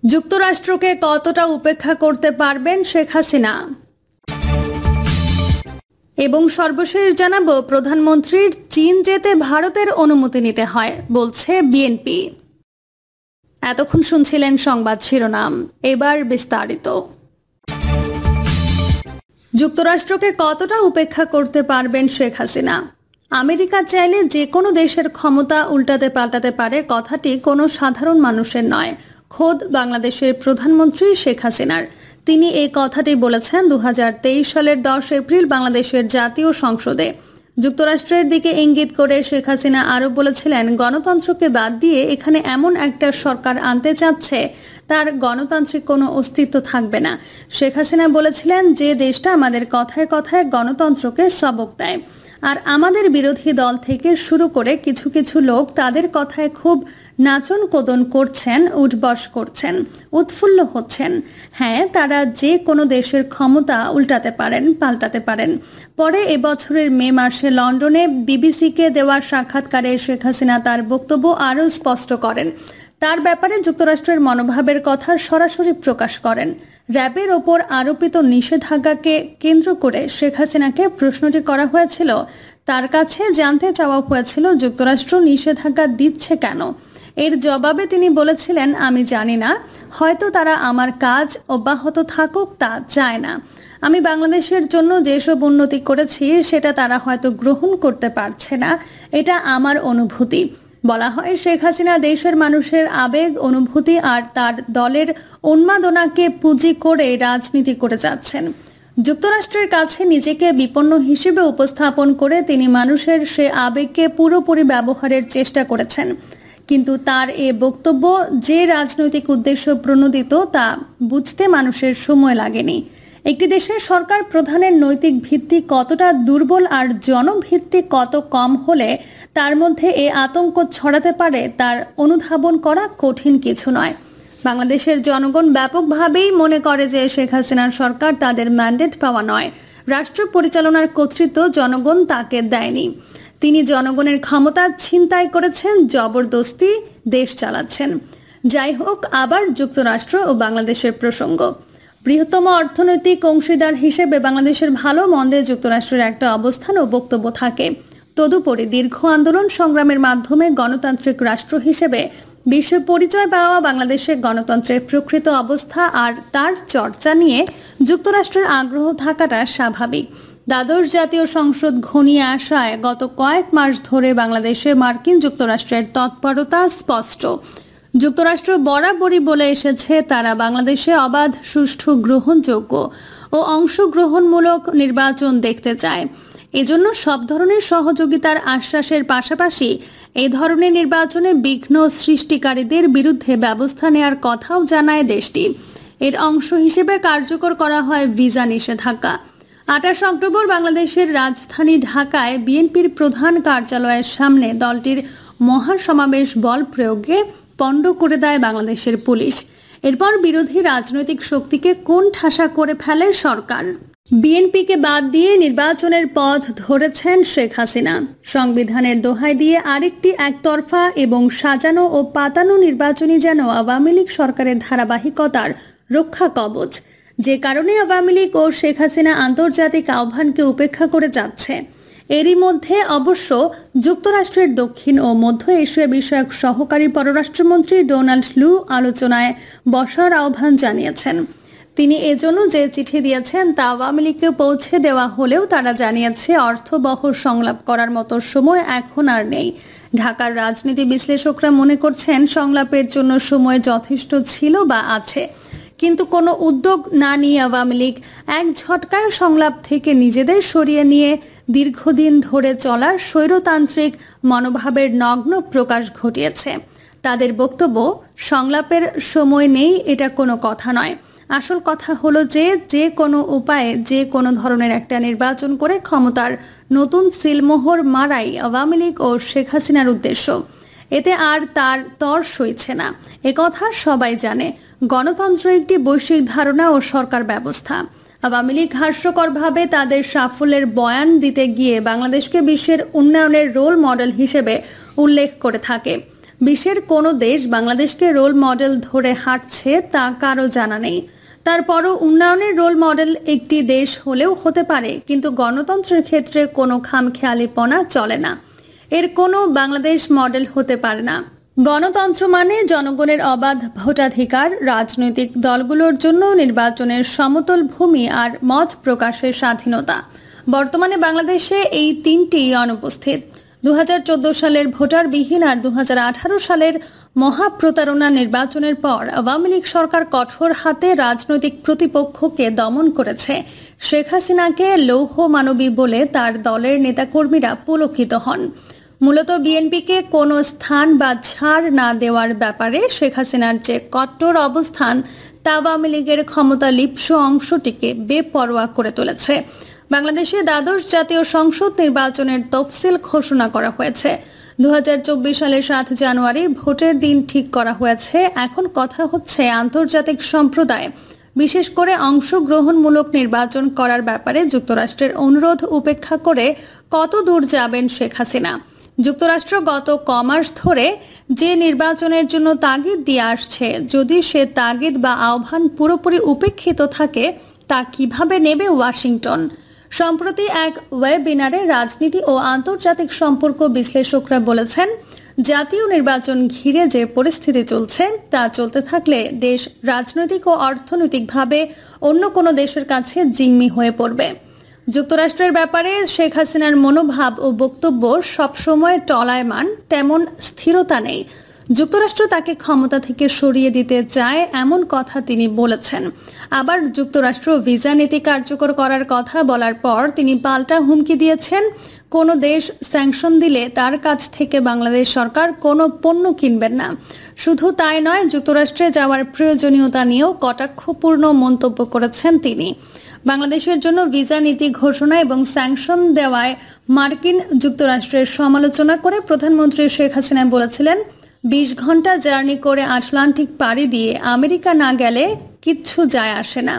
যুক্তরাষ্ট্রকে কতটা উপেক্ষা করতে পারবেন শেখ হাসিনা? এবং সর্বশেষ জানাবো, প্রধানমন্ত্রীর চীন যেতে ভারতের অনুমতি নিতে হয় বলছে বিএনপি। এতক্ষণ শুনছিলেন সংবাদ শিরোনাম, এবার বিস্তারিত। যুক্তরাষ্ট্রকে কতটা উপেক্ষা করতে পারবেন শেখ হাসিনা? আমেরিকা চাইলে যে কোনো দেশের ক্ষমতা উল্টাতে পাল্টাতে পারে, কথাটি কোনো সাধারণ মানুষের নয়, খোদ বাংলাদেশের প্রধানমন্ত্রী শেখ হাসিনার। তিনি এই কথাটি বলেছেন 2023 সালের 10 এপ্রিল বাংলাদেশের জাতীয় সংসদে। যুক্তরাষ্ট্রের দিকে ইঙ্গিত করে শেখ হাসিনা আরও বলেছিলেন, গণতন্ত্রকে বাদ দিয়ে এখানে এমন একটা সরকার আনতে চাচ্ছে তার গণতান্ত্রিক কোনো অস্তিত্ব থাকবে না। শেখ হাসিনা বলেছিলেন, যে দেশটা আমাদের কথায় কথায় গণতন্ত্রকে সবক দেয়, আর আমাদের বিরোধী দল থেকে শুরু করে কিছু কিছু লোক তাদের কথায় খুব নাচন কোদন করছেন, উঠবস করছেন, উৎফুল্ল হচ্ছেন। হ্যাঁ, তারা যে কোনো দেশের ক্ষমতা উল্টাতে পারেন, পাল্টাতে পারেন। পরে এবছরের মে মাসে লন্ডনে বিবিসিকে দেওয়া সাক্ষাৎকারে শেখ হাসিনা তার বক্তব্য আরও স্পষ্ট করেন। তার ব্যাপারে যুক্তরাষ্ট্রের মনোভাবের কথা সরাসরি প্রকাশ করেন। র্যাবের ওপর আরোপিত নিষেধাজ্ঞাকে কেন্দ্র করে শেখ হাসিনাকে প্রশ্নটি করা হয়েছিল। তার কাছে জানতে চাওয়া হয়েছিল, যুক্তরাষ্ট্র নিষেধাজ্ঞা দিচ্ছে কেন? এর জবাবে তিনি বলেছিলেন, আমি জানি না, হয়তো তারা আমার কাজ অব্যাহত থাকুক তা চায় না। আমি বাংলাদেশের জন্য যেসব উন্নতি করেছি সেটা তারা হয়তো গ্রহণ করতে পারছে না, এটা আমার অনুভূতি। বলা হয়, শেখ হাসিনা দেশের মানুষের আবেগ, অনুভূতি আর তার দলের উন্মাদনাকে পুঁজি করে রাজনীতি করে যাচ্ছেন। যুক্তরাষ্ট্রের কাছে নিজেকে বিপন্ন হিসেবে উপস্থাপন করে তিনি মানুষের সে আবেগকে পুরোপুরি ব্যবহারের চেষ্টা করেছেন। কিন্তু তার এ বক্তব্য যে রাজনৈতিক উদ্দেশ্য প্রণোদিত তা বুঝতে মানুষের সময় লাগেনি। একটি দেশের সরকার প্রধানের নৈতিক ভিত্তি কতটা দুর্বল আর জনভিত্তি কত কম হলে তার মধ্যে এ আতঙ্ক ছড়াতে পারে, তার অনুধাবন করা কঠিন কিছু নয়। বাংলাদেশের জনগণ ব্যাপকভাবেই মনে করে যে শেখ হাসিনার সরকার তাদের ম্যান্ডেট পাওয়া নয়, রাষ্ট্র পরিচালনার কর্তৃত্ব জনগণ তাকে দেয়নি। তিনি জনগণের ক্ষমতা ছিনতাই করেছেন, জবরদস্তি দেশ চালাচ্ছেন। যাই হোক, আবার যুক্তরাষ্ট্র ও বাংলাদেশের প্রসঙ্গ। বৃহত্তম অর্থনৈতিক অংশীদার হিসেবে বাংলাদেশের ভালো মন্দে যুক্তরাষ্ট্রের একটা অবস্থান ও বক্তব্য থাকে। তদুপরি দীর্ঘ আন্দোলন সংগ্রামের মাধ্যমে গণতান্ত্রিক রাষ্ট্র হিসেবে বিশ্বে পরিচয় পাওয়া বাংলাদেশের গণতন্ত্রের প্রকৃত অবস্থা আর তার চর্চা নিয়ে যুক্তরাষ্ট্রের আগ্রহ থাকাটা স্বাভাবিক। দ্বাদশ জাতীয় সংসদ ঘনিয়ে আসায় গত কয়েক মাস ধরে বাংলাদেশে মার্কিন যুক্তরাষ্ট্রের তৎপরতা স্পষ্ট। যুক্তরাষ্ট্র বরাবরই বলে এসেছে তারা বাংলাদেশে অবাধ, সুষ্ঠু, গ্রহণযোগ্য ও অংশগ্রহণমূলক নির্বাচন দেখতে চায়। এজন্য সব ধরনের সহযোগিতার আশ্বাসের পাশাপাশি এই ধরনের নির্বাচনে বিঘ্ন সৃষ্টিকারীদের বিরুদ্ধে ব্যবস্থা নেওয়ার কথাও জানায় দেশটি। এর অংশ হিসেবে কার্যকর করা হয় ভিসা নিষেধাজ্ঞা। 28 অক্টোবর বাংলাদেশের রাজধানী ঢাকায় বিএনপির প্রধান কার্যালয়ের সামনে দলটির মহাসমাবেশ বল প্রয়োগে পণ্ড করে দেয় বাংলাদেশের পুলিশ। এরপর বিরোধী রাজনৈতিক শক্তিকে কোণঠাসা করে ফেলে সরকার। বিএনপিকে বাদ দিয়ে নির্বাচনের পথ ধরেছেন শেখ হাসিনা। সংবিধানের দোহাই দিয়ে আরেকটি একতরফা এবং সাজানো ও পাতানো নির্বাচনই যেন আওয়ামী লীগ সরকারের ধারাবাহিকতার রক্ষা কবচ, যে কারণে আওয়ামী লীগ ও শেখ হাসিনা আন্তর্জাতিক আহ্বানকে উপেক্ষা করে যাচ্ছে। এরই মধ্যে অবশ্য যুক্তরাষ্ট্রের দক্ষিণ ও মধ্য এশিয়া বিষয়ক সহকারী পররাষ্ট্রমন্ত্রী ডোনাল্ড লু আলোচনায় বসার আহ্বান জানিয়েছেন। তিনি এজন্য যে চিঠি দিয়েছেন তা আওয়ামী লীগকে পৌঁছে দেওয়া হলেও তারা জানিয়েছে অর্থবহ সংলাপ করার মতো সময় এখন আর নেই। ঢাকার রাজনীতি বিশ্লেষকরা মনে করছেন সংলাপের জন্য সময় যথেষ্ট ছিল বা আছে, কিন্তু কোনো উদ্যোগ না নিয়ে আওয়ামী লীগ এক ঝটকায় সংলাপ থেকে নিজেদের সরিয়ে নিয়ে দীর্ঘদিন ধরে চলা স্বৈরতান্ত্রিক মনোভাবের নগ্ন প্রকাশ ঘটিয়েছে। তাদের বক্তব্য, সংলাপের সময় নেই এটা কোনো কথা নয়। আসল কথা হলো যে কোনো উপায়ে যে কোনো ধরনের একটা নির্বাচন করে ক্ষমতার নতুন সিলমোহর মারাই আওয়ামী লীগ ও শেখ হাসিনার উদ্দেশ্য। এতে আর তার তর সইছে না, একথা সবাই জানে। গণতন্ত্র একটি বৈশ্বিক ধারণা ও সরকার ব্যবস্থা। আওয়ামী লীগ হাস্যকরভাবে তাদের সাফল্যের বয়ান দিতে গিয়ে বাংলাদেশকে বিশ্বের উন্নয়নের রোল মডেল হিসেবে উল্লেখ করে থাকে। বিশ্বের কোনো দেশ বাংলাদেশকে রোল মডেল ধরে হাঁটছে তা কারো জানা নেই। তারপরও উন্নয়নের রোল মডেল একটি দেশ হলেও হতে পারে, কিন্তু গণতন্ত্রের ক্ষেত্রে কোনো খামখেয়ালিপনা চলে না। এর কোনো বাংলাদেশ মডেল হতে পারে না। গণতন্ত্র মানে জনগণের অবাধ ভোটাধিকার, রাজনৈতিক দলগুলোর জন্য নির্বাচনের সমতল ভূমি আর মত প্রকাশের স্বাধীনতা। বর্তমানে বাংলাদেশে এই তিনটি অনুপস্থিত। 2014 সালের ভোটারবিহীন আর 2018 সালের মহাপ্রতারণা নির্বাচনের পর আওয়ামী লীগ সরকার কঠোর হাতে রাজনৈতিক প্রতিপক্ষকে দমন করেছে। শেখ হাসিনাকে লৌহ মানবী বলে তার দলের নেতাকর্মীরা পুলকিত হন। মূলত বিএনপিকে কোনো স্থান বা ছাড় না দেওয়ার ব্যাপারে শেখ হাসিনার যে কট্টর অবস্থান তা আওয়ামী লীগের ক্ষমতা লিপ্স অংশটিকে বেপরোয়া করে তুলেছে। বাংলাদেশে দ্বাদশ জাতীয় সংসদ নির্বাচনের তফসিল ঘোষণা করা হয়েছে। 2024 সালের 7 জানুয়ারি ভোটের দিন ঠিক করা হয়েছে। এখন কথা হচ্ছে আন্তর্জাতিক সম্প্রদায়, বিশেষ করে অংশগ্রহণমূলক নির্বাচন করার ব্যাপারে যুক্তরাষ্ট্রের অনুরোধ উপেক্ষা করে কত দূর যাবেন শেখ হাসিনা। যুক্তরাষ্ট্র গত কমাস ধরে যে নির্বাচনের জন্য তাগিদ দিয়ে আসছে, যদি সে তাগিদ বা আহ্বান পুরোপুরি উপেক্ষিত থাকে তা কিভাবে নেবে ওয়াশিংটন? সম্প্রতি এক ওয়েবিনারে রাজনীতি ও আন্তর্জাতিক সম্পর্ক বিশ্লেষকরা বলেছেন, জাতীয় নির্বাচন ঘিরে যে পরিস্থিতি চলছে তা চলতে থাকলে দেশ রাজনৈতিক ও অর্থনৈতিকভাবে অন্য কোনো দেশের কাছে জিম্মি হয়ে পড়বে। যুক্তরাষ্ট্রের ব্যাপারে শেখ হাসিনার মনোভাব ও বক্তব্য সবসময় টলায়মান, তেমন স্থিরতা নেই। যুক্তরাষ্ট্র তাকে ক্ষমতা থেকে সরিয়ে দিতে চায় এমন কথা তিনি বলেছেন। আবার যুক্তরাষ্ট্র ভিসা নীতি কার্যকর করার কথা বলার পর তিনি পাল্টা হুমকি দিয়েছেন, কোনো দেশ স্যাংশন দিলে তার কাছ থেকে বাংলাদেশ সরকার কোনো পণ্য কিনবেন না। শুধু তাই নয়, যুক্তরাষ্ট্রে যাওয়ার প্রয়োজনীয়তা নিয়েও কটাক্ষপূর্ণ মন্তব্য করেছেন তিনি। বাংলাদেশের জন্য ভিসা নীতি ঘোষণা এবং স্যাংশন দেওয়ায় মার্কিন যুক্তরাষ্ট্রের সমালোচনা করে প্রধানমন্ত্রী শেখ হাসিনা বলেছিলেন, 20 ঘন্টা জার্নি করে আটলান্টিক পাড়ি দিয়ে আমেরিকা না গেলে কিচ্ছু যায় আসে না।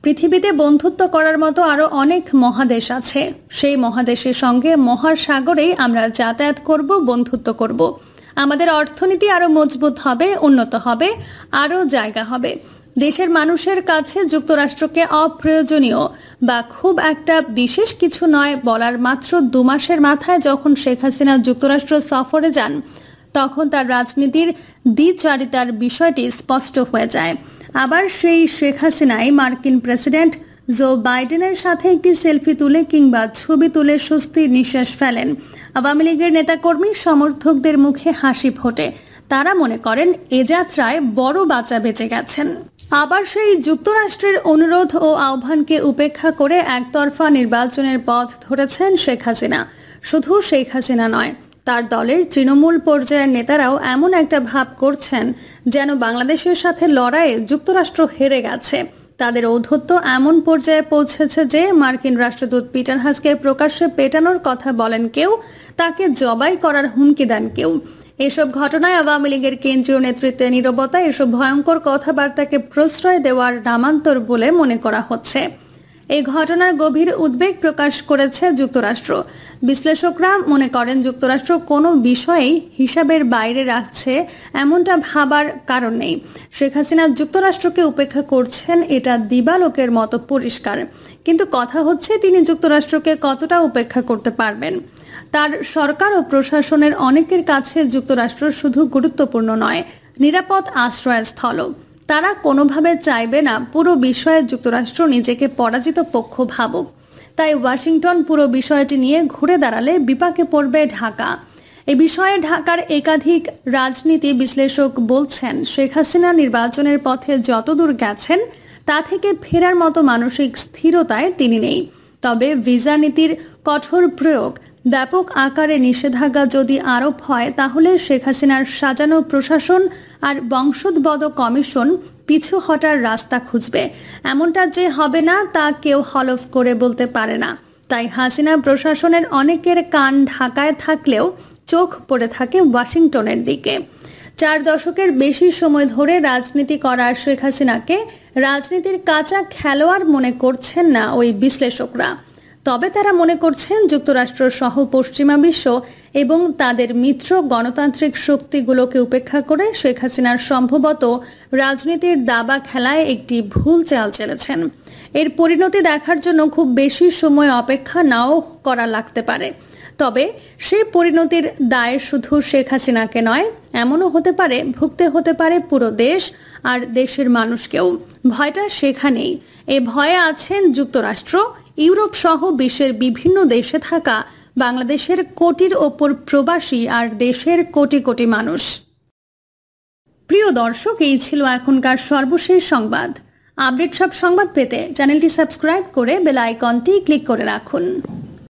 পৃথিবীতে বন্ধুত্ব করার মতো আরও অনেক মহাদেশ আছে। সেই মহাদেশের সঙ্গে মহাসাগরেই আমরা যাতায়াত করব, বন্ধুত্ব করব। আমাদের অর্থনীতি আরও মজবুত হবে, উন্নত হবে, আরও জায়গা হবে। দেশের মানুষের কাছে যুক্তরাষ্ট্রকে অপ্রয়োজনীয় বা খুব একটা বিশেষ কিছু নয় বলার মাত্র 2 মাসের মাথায় যখন শেখ হাসিনা যুক্তরাষ্ট্র সফরে যান, তখন তার রাজনীতির দ্বিচারিতার বিষয়টি স্পষ্ট হয়ে যায়। আবার সেই শেখ হাসিনাই মার্কিন প্রেসিডেন্ট জো বাইডেনের সাথে একটি সেলফি তুলে কিংবা ছবি তুলে স্বস্তির নিঃশ্বাস ফেলেন। আওয়ামী লীগের নেতাকর্মী সমর্থকদের মুখে হাসি ফোটে। তারা মনে করেন এ যাত্রায় বড় বাঁচা বেঁচে গেছেন। আবার সেই যুক্তরাষ্ট্রের অনুরোধ ও আহ্বানকে উপেক্ষা করে একতরফা নির্বাচনের পথ ধরেছেন শেখ হাসিনা। শুধু শেখ হাসিনা নয়, তার দলের তৃণমূল পর্যায়ের নেতারাও এমন একটা ভাব করছেন যেন বাংলাদেশের সাথে লড়াইয়ে যুক্তরাষ্ট্র হেরে গেছে। তাদের ঔদ্ধত্য এমন পর্যায়ে পৌঁছেছে যে মার্কিন রাষ্ট্রদূত পিটার হাসকে প্রকাশ্যে পেটানোর কথা বলেন কেউ, তাকে জবাই করার হুমকি দেন কেউ। এসব ঘটনায় আওয়ামী লীগের কেন্দ্রীয় নেতৃত্বে নীরবতা এসব ভয়ঙ্কর কথাবার্তাকে প্রশ্রয় দেওয়ার নামান্তর বলে মনে করা হচ্ছে। এই ঘটনার গভীর উদ্বেগ প্রকাশ করেছে যুক্তরাষ্ট্র। বিশ্লেষকরা মনে করেন যুক্তরাষ্ট্র কোনো বিষয়েই হিসাবের বাইরে রাখছে এমনটা ভাবার কারণ নেই। শেখ হাসিনা যুক্তরাষ্ট্রকে উপেক্ষা করছেন, এটা দিবালোকের মতো পরিষ্কার। কিন্তু কথা হচ্ছে তিনি যুক্তরাষ্ট্রকে কতটা উপেক্ষা করতে পারবেন। তার সরকার ও প্রশাসনের অনেকের কাছে যুক্তরাষ্ট্র শুধু গুরুত্বপূর্ণ নয়, নিরাপদ আশ্রয়স্থলও। তারা কোনোভাবে চাইবে না পুরো বিষয়ে যুক্তরাষ্ট্র নিজেকে পরাজিত পক্ষ ভাবুক। তাই ওয়াশিংটন পুরো বিষয়টি নিয়ে ঘুরে দাঁড়ালে বিপাকে পড়বে ঢাকা। এ বিষয়ে ঢাকার একাধিক রাজনীতি বিশ্লেষক বলছেন, শেখ হাসিনা নির্বাচনের পথে যতদূর গেছেন তা থেকে ফেরার মতো মানসিক স্থিরতায় তিনি নেই। তবে ভিসা নীতির কঠোর প্রয়োগ, ব্যাপক আকারে নিষেধাজ্ঞা যদি আরোপ হয়, তাহলে শেখ হাসিনার সাজানো প্রশাসন আর বংশোদ্ভূত কমিশন পিছু হটার রাস্তা খুঁজবে। এমনটা যে হবে না তা কেউ হলফ করে বলতে পারে না। তাই হাসিনা প্রশাসনের অনেকের কান ঢাকায় থাকলেও চোখ পড়ে থাকে ওয়াশিংটনের দিকে। 4 দশকের বেশি সময় ধরে রাজনীতি করা শেখ হাসিনাকে রাজনীতির কাঁচা খেলোয়াড় মনে করছেন না ওই বিশ্লেষকরা। তবে তারা মনে করছেন যুক্তরাষ্ট্র সহ পশ্চিমা বিশ্ব এবং তাদের মিত্র গণতান্ত্রিক শক্তিগুলোকে উপেক্ষা করে শেখ হাসিনার সম্ভবত রাজনীতির দাবা খেলায় একটি ভুল চাল চেলেছেন। এর পরিণতি দেখার জন্য খুব বেশি সময় অপেক্ষা নাও করা লাগতে পারে। তবে সেই পরিণতির দায় শুধু শেখ হাসিনাকে নয়, এমনও হতে পারে ভুগতে হতে পারে পুরো দেশ আর দেশের মানুষকেও। ভয়টা সেখানেই। এ ভয়ে আছেন যুক্তরাষ্ট্র, ইউরোপ সহ বিশ্বের বিভিন্ন দেশে থাকা বাংলাদেশের কোটির ওপর প্রবাসী আর দেশের কোটি কোটি মানুষ। প্রিয় দর্শক, এই ছিল এখনকার সর্বশেষ সংবাদ। আপডেট সব সংবাদ পেতে চ্যানেলটি সাবস্ক্রাইব করে বেল আইকনটি ক্লিক করে রাখুন।